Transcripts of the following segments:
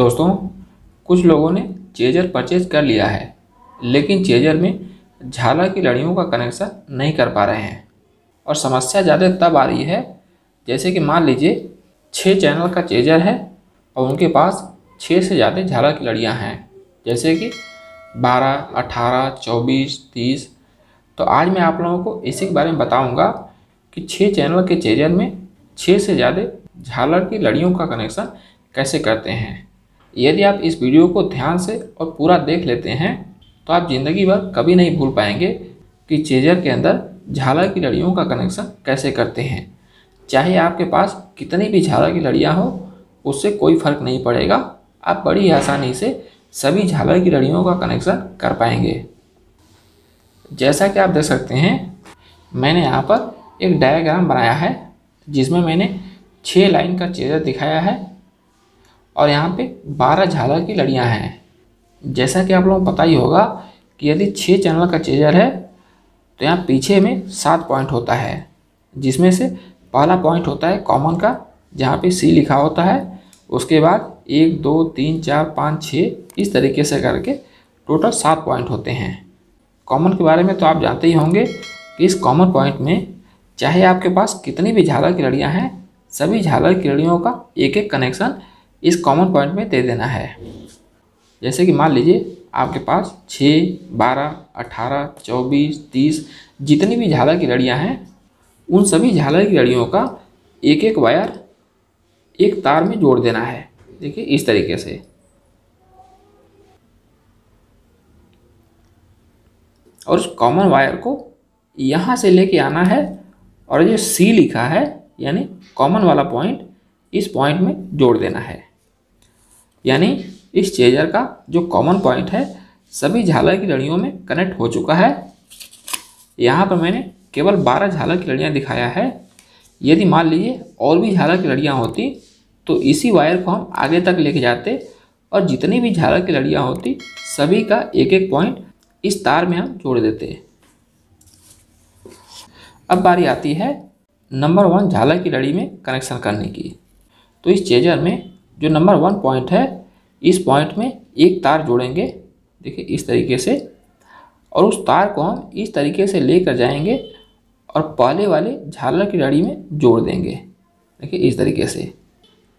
दोस्तों, कुछ लोगों ने चेजर परचेज कर लिया है, लेकिन चेजर में झालर की लड़ियों का कनेक्शन नहीं कर पा रहे हैं। और समस्या ज़्यादा तब आ रही है जैसे कि मान लीजिए 6 चैनल का चेजर है और उनके पास 6 से ज़्यादा झालर की लड़ियाँ हैं, जैसे कि 12, 18, 24, 30। तो आज मैं आप लोगों को इसी के बारे में बताऊंगा कि 6 चैनल के चेजर में 6 से ज़्यादा झालर की लड़ियों का कनेक्शन कैसे करते हैं। यदि आप इस वीडियो को ध्यान से और पूरा देख लेते हैं तो आप ज़िंदगी भर कभी नहीं भूल पाएंगे कि चेजर के अंदर झालर की लड़ियों का कनेक्शन कैसे करते हैं। चाहे आपके पास कितनी भी झालर की लड़ियाँ हो, उससे कोई फ़र्क नहीं पड़ेगा, आप बड़ी आसानी से सभी झालर की लड़ियों का कनेक्शन कर पाएंगे। जैसा कि आप देख सकते हैं, मैंने यहाँ पर एक डायग्राम बनाया है जिसमें मैंने 6 लाइन का चेजर दिखाया है और यहाँ पे 12 झालर की लड़ियाँ हैं। जैसा कि आप लोगों को पता ही होगा कि यदि 6 चैनल का चेजर है तो यहाँ पीछे में 7 पॉइंट होता है, जिसमें से पहला पॉइंट होता है कॉमन का, जहाँ पे सी लिखा होता है। उसके बाद 1, 2, 3, 4, 5, 6 इस तरीके से करके टोटल 7 पॉइंट होते हैं। कॉमन के बारे में तो आप जानते ही होंगे कि इस कॉमन पॉइंट में चाहे आपके पास कितनी भी झालर की लड़ियाँ हैं, सभी झालर की लड़ियों का एक एक कनेक्शन इस कॉमन पॉइंट में दे देना है। जैसे कि मान लीजिए आपके पास 6, 12, 18, 24, 30 जितनी भी झालर की लड़ियाँ हैं, उन सभी झालर की लड़ियों का एक एक वायर एक तार में जोड़ देना है। देखिए इस तरीके से। और उस कॉमन वायर को यहाँ से लेके आना है और जो सी लिखा है यानी कॉमन वाला पॉइंट, इस पॉइंट में जोड़ देना है। यानी इस चेजर का जो कॉमन पॉइंट है सभी झालर की लड़ियों में कनेक्ट हो चुका है। यहाँ पर मैंने केवल 12 झालर की लड़ियाँ दिखाया है। यदि मान लीजिए और भी झालर की लड़ियाँ होती तो इसी वायर को हम आगे तक लेके जाते और जितनी भी झालर की लड़ियाँ होती सभी का एक एक पॉइंट इस तार में हम जोड़ देते। अब बारी आती है नंबर 1 झालर की लड़ी में कनेक्शन करने की। तो इस चेजर में जो नंबर 1 पॉइंट है, इस पॉइंट में एक तार जोड़ेंगे, देखिए इस तरीके से, और उस तार को हम इस तरीके से लेकर जाएंगे और पहले वाले झालर की लड़ी में जोड़ देंगे, देखिए इस तरीके से।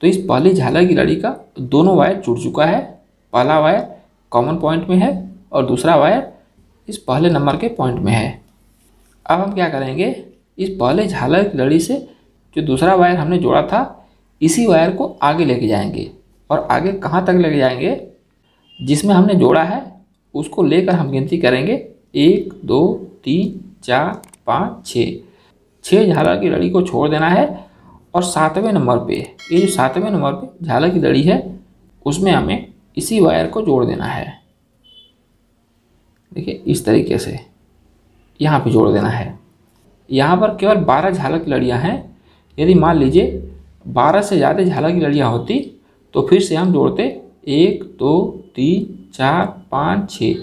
तो इस पहली झालर की लड़ी का दोनों वायर जुड़ चुका है। पहला वायर कॉमन पॉइंट में है और दूसरा वायर इस पहले नंबर के पॉइंट में है। अब हम क्या करेंगे, इस पहले झालर की लड़ी से जो दूसरा वायर हमने जोड़ा था, इसी वायर को आगे लेके जाएंगे। और आगे कहाँ तक लेके जाएंगे, जिसमें हमने जोड़ा है उसको लेकर हम गिनती करेंगे 1, 2, 3, 4, 5, 6। 6 झालर की लड़ी को छोड़ देना है और 7वें नंबर पे, ये जो 7वें नंबर पे झालर की लड़ी है, उसमें हमें इसी वायर को जोड़ देना है। देखिए इस तरीके से यहाँ पे जोड़ देना है। यहाँ पर केवल 12 झालर की लड़ियाँ हैं। यदि मान लीजिए 12 से ज़्यादा झालर की लड़ियाँ होती तो फिर से हम जोड़ते 1, 2, 3, 4, 5, 6।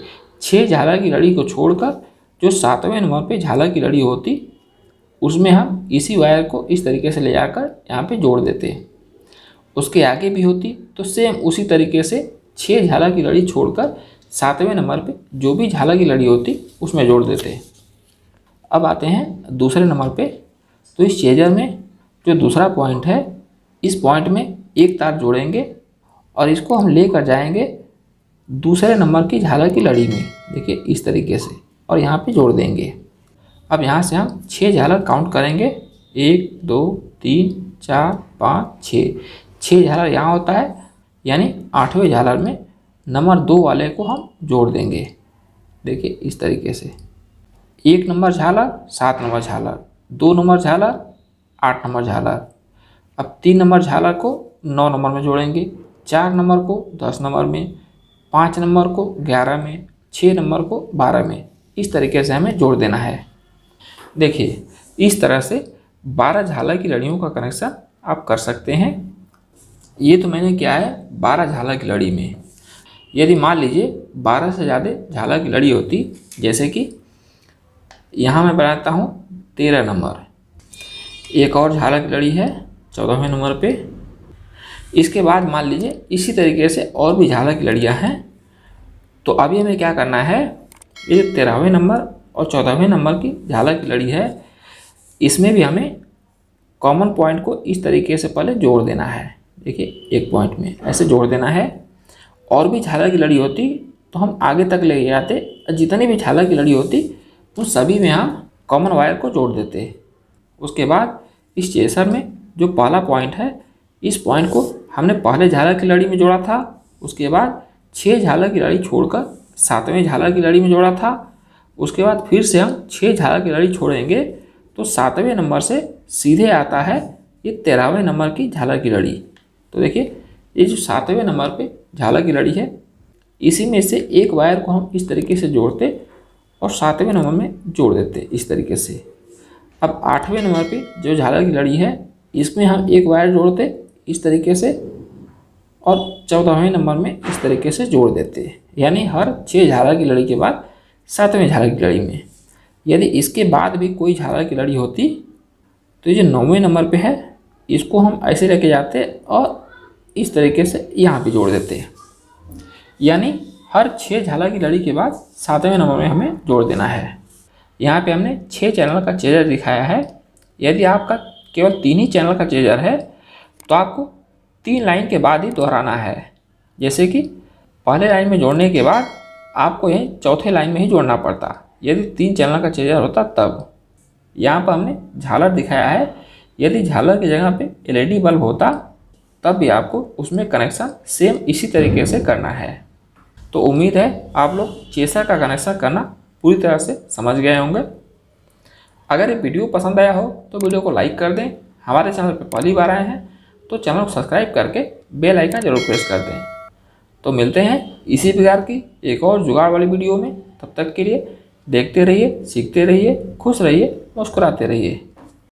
6 झालर की लड़ी को छोड़कर जो 7वें नंबर पे झालर की लड़ी होती, उसमें हम इसी वायर को इस तरीके से ले जाकर यहाँ पे जोड़ देते। उसके आगे भी होती तो सेम उसी तरीके से 6 झालर की लड़ी छोड़कर 7वें नंबर पे जो भी झालर की लड़ी होती उसमें जोड़ देते। अब आते हैं दूसरे नंबर पे। तो इस चेजर में जो दूसरा पॉइंट है, इस पॉइंट में एक तार जोड़ेंगे और इसको हम लेकर जाएंगे दूसरे नंबर की झालर की लड़ी में, देखिए इस तरीके से, और यहाँ पे जोड़ देंगे। अब यहाँ से हम 6 झालर काउंट करेंगे, 1, 2, 3, 4, 5, 6। 6 झालर यहाँ होता है, यानी 8वें झालर में नंबर 2 वाले को हम जोड़ देंगे, देखिए इस तरीके से। 1 नंबर झालर 7 नंबर झालर, 2 नंबर झालर 8 नंबर झालर। अब 3 नंबर झालर को 9 नंबर में जोड़ेंगे, 4 नंबर को 10 नंबर में, 5 नंबर को 11 में, 6 नंबर को 12 में। इस तरीके से हमें जोड़ देना है। देखिए इस तरह से 12 झालर की लड़ियों का कनेक्शन आप कर सकते हैं। ये तो मैंने किया है 12 झालर की लड़ी में। यदि मान लीजिए 12 से ज़्यादा झालर की लड़ी होती, जैसे कि यहाँ मैं बनाता हूँ 13 नंबर, एक और झालर की लड़ी है 14वें नंबर पे, इसके बाद मान लीजिए इसी तरीके से और भी झालर की लड़ियाँ हैं। तो अभी हमें क्या करना है, ये 13वें नंबर और 14वें नंबर की झालर की लड़ी है, इसमें भी हमें कॉमन पॉइंट को इस तरीके से पहले जोड़ देना है। देखिए एक पॉइंट में ऐसे जोड़ देना है। और भी झालर की लड़ी होती तो हम आगे तक ले जाते, जितनी भी झालर की लड़ी होती उन सभी में हम कॉमन वायर को जोड़ देते। उसके बाद इस चेसर में जो पहला पॉइंट है, इस पॉइंट को हमने पहले झालर की लड़ी में जोड़ा था। उसके बाद 6 झालर की लड़ी छोड़कर 7वें झालर की लड़ी में जोड़ा था। उसके बाद फिर से हम 6 झालर की लड़ी छोड़ेंगे तो 7वें नंबर से सीधे आता है ये 13वें नंबर की झालर की लड़ी। तो देखिए ये जो 7वें नंबर पे झालर की लड़ी है, इसी में से एक वायर को हम इस तरीके से जोड़ते और 7वें नंबर में जोड़ देते इस तरीके से। अब 8वें नंबर पे जो झालर की लड़ी है, इसमें हम एक वायर जोड़ते इस तरीके से और 14वें नंबर में इस तरीके से जोड़ देते, यानी हर 6 झालर की लड़ी के बाद 7वें झालर की लड़ी में। यदि इसके बाद भी कोई झालर की लड़ी होती तो ये जो 9वें नंबर पे है, इसको हम ऐसे लेके जाते और इस तरीके से यहाँ पे जोड़ देते, यानी हर 6 झालर की लड़ी के बाद 7वें नंबर में हमें जोड़ देना है। यहाँ पे हमने 6 चैनल का चेजर दिखाया है। यदि आपका केवल 3 ही चैनल का चेजर है तो आपको 3 लाइन के बाद ही दोहराना है। जैसे कि पहले लाइन में जोड़ने के बाद आपको यही चौथे लाइन में ही जोड़ना पड़ता, यदि 3 चैनल का चेजर होता तब। यहाँ पर हमने झालर दिखाया है, यदि झालर की जगह पे एलईडी बल्ब होता तब भी आपको उसमें कनेक्शन सेम इसी तरीके से करना है। तो उम्मीद है आप लोग चेसर का कनेक्शन करना पूरी तरह से समझ गए होंगे। अगर ये वीडियो पसंद आया हो तो वीडियो को लाइक कर दें। हमारे चैनल पर पहली बार आए हैं तो चैनल को सब्सक्राइब करके बेल आइकन जरूर प्रेस कर दें। तो मिलते हैं इसी प्रकार की एक और जुगाड़ वाली वीडियो में। तब तक के लिए देखते रहिए, सीखते रहिए, खुश रहिए, मुस्कुराते रहिए।